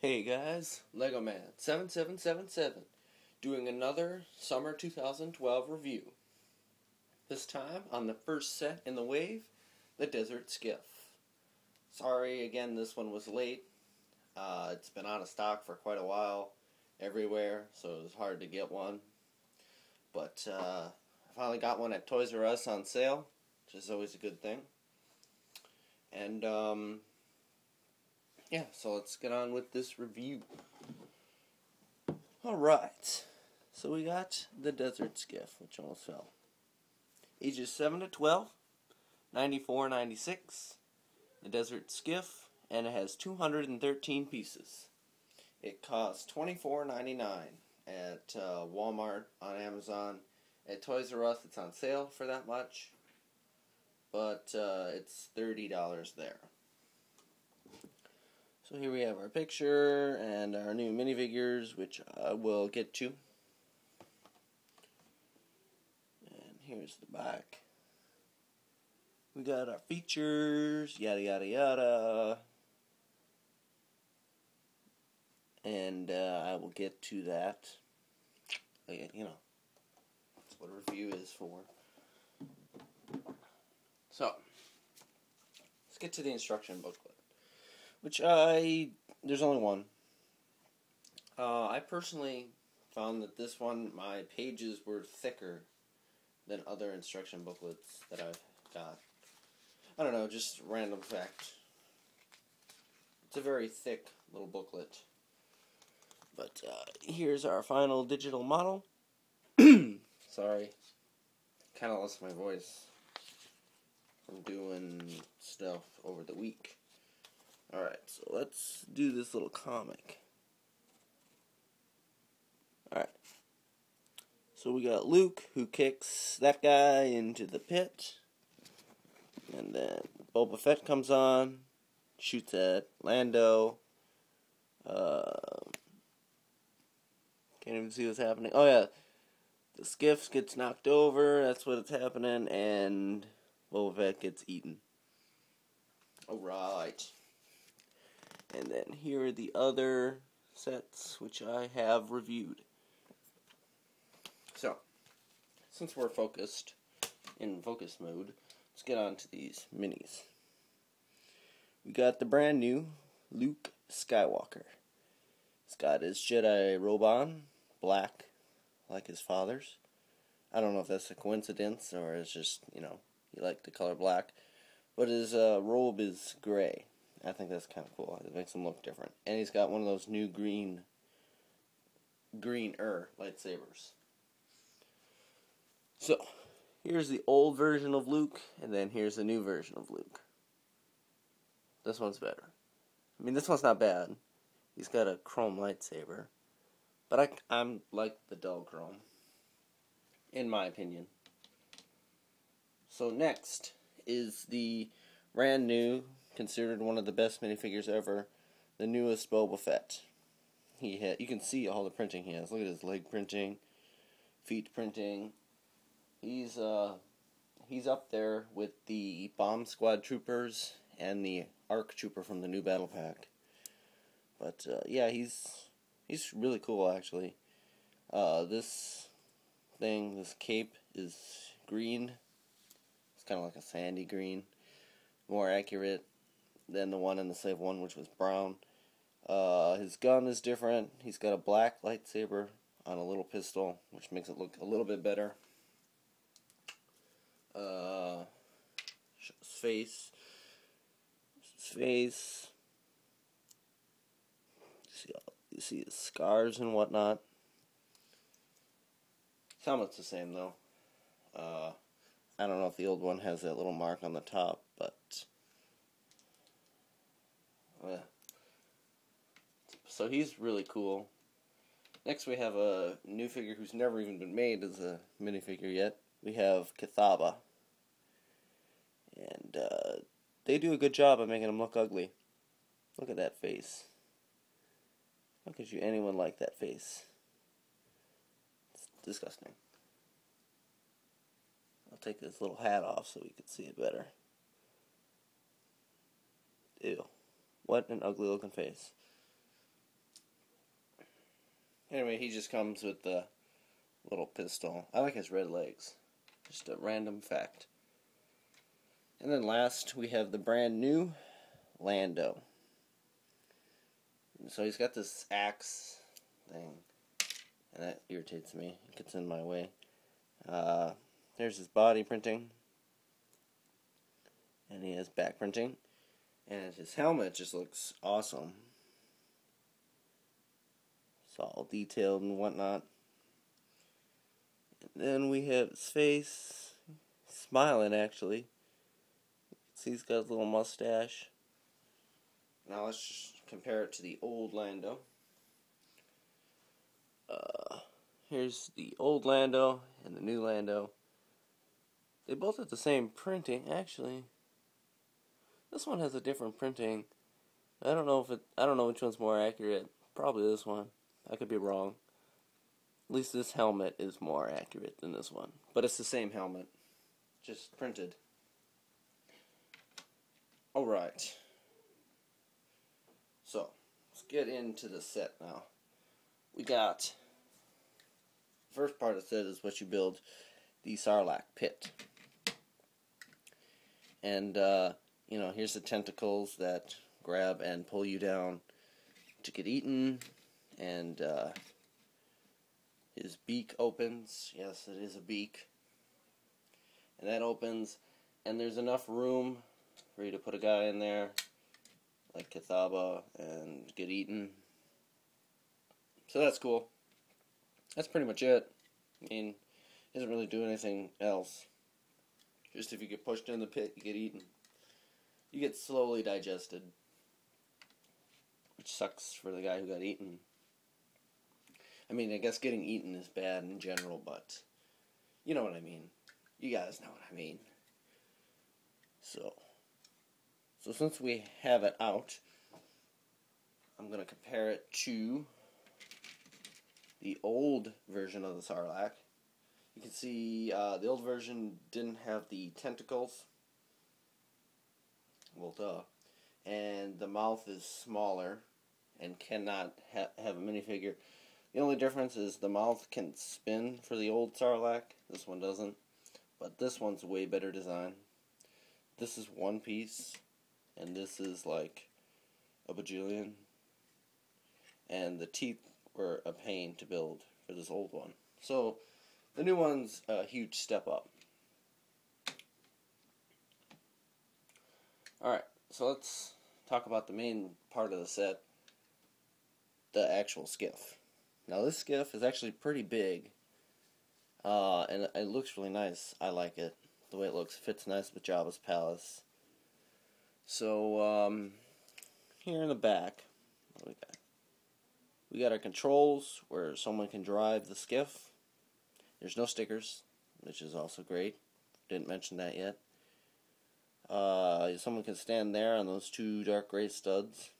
Hey guys, Lego Man 7777 doing another summer 2012 review. This time on the first set in the wave, the Desert Skiff. Sorry again, this one was late. It's been out of stock for quite a while everywhere, so it was hard to get one. But I finally got one at Toys R Us on sale, which is always a good thing. And yeah, so let's get on with this review. Alright, so we got the Desert Skiff, which almost fell. Ages 7 to 12, 94.96. The Desert Skiff, and it has 213 pieces. It costs $24.99 at Walmart, on Amazon. At Toys R Us, it's on sale for that much, but it's $30 there. So here we have our picture and our new minifigures, which I will get to. And here's the back. We got our features, yada yada yada. And I will get to that. You know, that's what a review is for. So, let's get to the instruction booklet. Which there's only one. I personally found that this one, my pages were thicker than other instruction booklets that I've got. I don't know, just random fact. It's a very thick little booklet. But here's our final digital model. Sorry. Kind of lost my voice from doing stuff over the week. Alright, so let's do this little comic. Alright. So we got Luke, who kicks that guy into the pit. And then Boba Fett comes on, shoots at Lando. Can't even see what's happening. Oh yeah, the Skiff gets knocked over, that's what's happening, and Boba Fett gets eaten. Alright. And then here are the other sets, which I have reviewed. So, since we're in focus mode, let's get on to these minis. We got the brand new Luke Skywalker. He's got his Jedi robe on, black, like his father's. I don't know if that's a coincidence, or it's just, you know, he liked the color black. But his robe is gray. I think that's kind of cool. It makes him look different. And he's got one of those new greener lightsabers. So, here's the old version of Luke, and then here's the new version of Luke. This one's better. I mean, this one's not bad. He's got a chrome lightsaber. But I'm like the dull chrome, in my opinion. So next is the brand new, considered one of the best minifigures ever, the newest Boba Fett. You can see all the printing he has. Look at his leg printing, feet printing. He's up there with the Bomb Squad troopers and the ARC trooper from the new Battle Pack. But yeah, he's really cool actually. This cape is green. It's kind of like a sandy green, more accurate than the one in the Slave 1, which was brown. His gun is different. He's got a black lightsaber on a little pistol, which makes it look a little bit better. His face. You see his scars and whatnot. His helmet's the same though. I don't know if the old one has that little mark on the top, but so he's really cool. Next we have a new figure who's never even been made as a minifigure yet. We have Kithaba. And they do a good job of making him look ugly. Look at that face. How could anyone like that face? It's disgusting. I'll take this little hat off so we can see it better. Ew. What an ugly looking face. Anyway, he just comes with the little pistol. I like his red legs. Just a random fact. And then last, we have the brand new Lando. So he's got this axe thing, and that irritates me. It gets in my way. There's his body printing, and he has back printing, and his helmet just looks awesome. It's all detailed and whatnot. And then we have his face, smiling actually. See, he's got a little mustache. Now let's just compare it to the old Lando. Here's the old Lando and the new Lando. They both have the same printing, actually. This one has a different printing. I don't know which one's more accurate. Probably this one. I could be wrong. At least this helmet is more accurate than this one. But it's the same helmet, just printed. Alright. So, let's get into the set now. We got, first part of the set is what you build, the Sarlacc pit. And, here's the tentacles that grab and pull you down to get eaten. And, his beak opens. Yes, it is a beak. And that opens, and there's enough room for you to put a guy in there, like Cathaba, and get eaten. So that's cool. That's pretty much it. I mean, he doesn't really do anything else. Just if you get pushed in the pit, you get eaten. You get slowly digested, which sucks for the guy who got eaten. I mean, I guess getting eaten is bad in general, but you know what I mean. You guys know what I mean. So since we have it out, I'm going to compare it to the old version of the Sarlacc. You can see the old version didn't have the tentacles. Well, duh. And the mouth is smaller and cannot have a minifigure. The only difference is the mouth can spin for the old Sarlacc. This one doesn't. But this one's a way better design. This is one piece, and this is like a bajillion. And the teeth were a pain to build for this old one. So the new one's a huge step up. Alright, so let's talk about the main part of the set, the actual skiff. Now this skiff is actually pretty big, and it looks really nice. I like it. The way it looks fits nice with Jabba's palace. So, here in the back, what do we got? We got our controls where someone can drive the skiff. There's no stickers, which is also great. Didn't mention that yet. Someone can stand there on those two dark gray studs.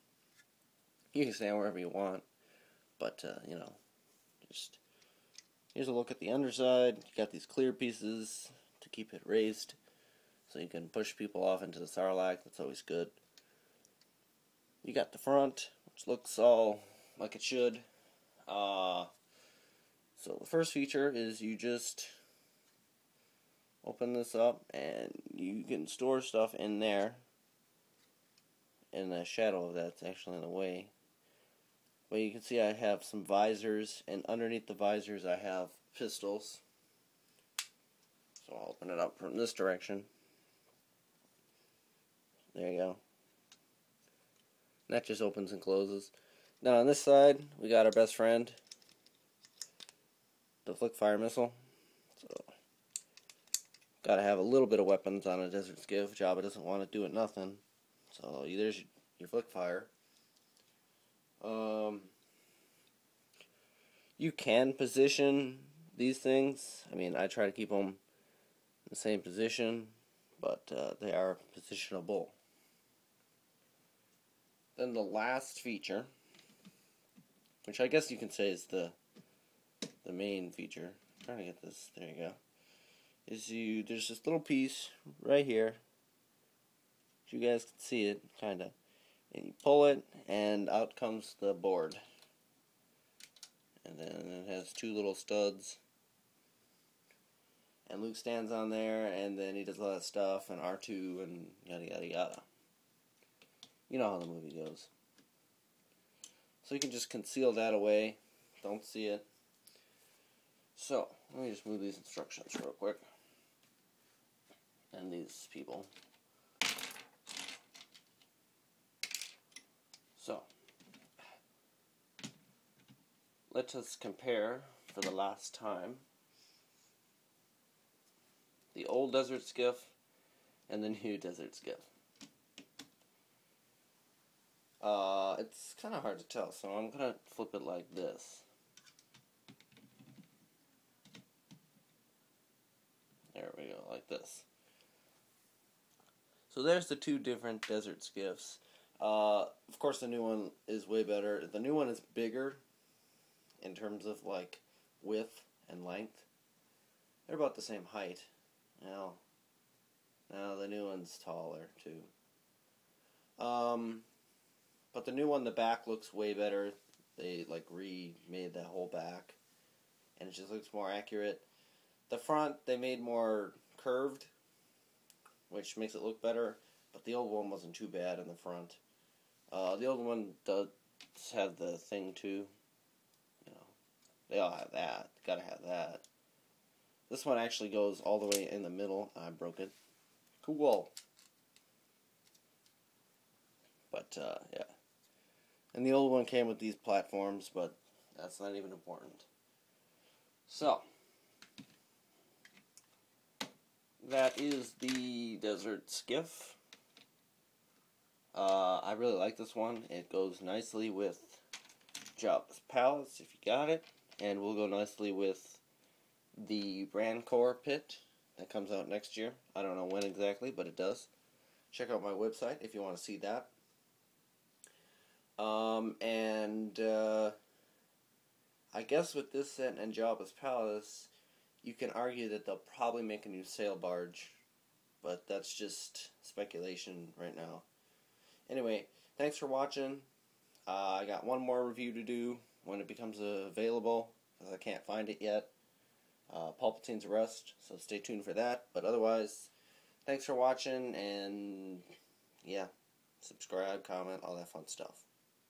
You can stand wherever you want. But, just here's a look at the underside. You got these clear pieces to keep it raised, so you can push people off into the Sarlacc. That's always good. You got the front, which looks all like it should. So the first feature is you just open this up, and you can store stuff in there. And the shadow of that's actually in the way. But you can see I have some visors, and underneath the visors I have pistols. So I'll open it up from this direction. There you go. And that just opens and closes. Now on this side, we got our best friend, the flick fire missile. So, gotta have a little bit of weapons on a desert skiff. Jabba doesn't want to do it nothing. So there's your flick fire. You can position these things. I mean, I try to keep them in the same position, but they are positionable. Then the last feature, which I guess you can say is the main feature. I'm trying to get this. There you go. There's this little piece right here. You guys can see it, kinda. And you pull it, and out comes the board. And then it has two little studs. And Luke stands on there, and then he does all that stuff, and R2, and yada yada yada. You know how the movie goes. So you can just conceal that away. Don't see it. So, let me just move these instructions real quick. And these people. So, let us compare for the last time the old Desert Skiff and the new Desert Skiff. It's kind of hard to tell, so I'm going to flip it like this. There we go, like this. So there's the two different Desert Skiffs. Of course, the new one is way better. The new one is bigger in terms of like width and length. They're about the same height. Now the new one's taller too. But the new one, the back looks way better. They like remade that whole back, and it just looks more accurate. The front they made more curved, which makes it look better. But the old one wasn't too bad in the front. The old one does have the thing too. You know, they all have that. Gotta have that. This one actually goes all the way in the middle. I broke it. Cool. But yeah. And the old one came with these platforms, but that's not even important. So, that is the Desert Skiff. I really like this one. It goes nicely with Jabba's Palace, if you got it. And will go nicely with the Rancor pit that comes out next year. I don't know when exactly, but it does. Check out my website if you want to see that. I guess with this set and Jabba's Palace, you can argue that they'll probably make a new sail barge, but that's just speculation right now. Anyway, thanks for watching. I got one more review to do when it becomes available, because I can't find it yet. Palpatine's Arrest, so stay tuned for that. But otherwise, thanks for watching, and yeah, subscribe, comment, all that fun stuff.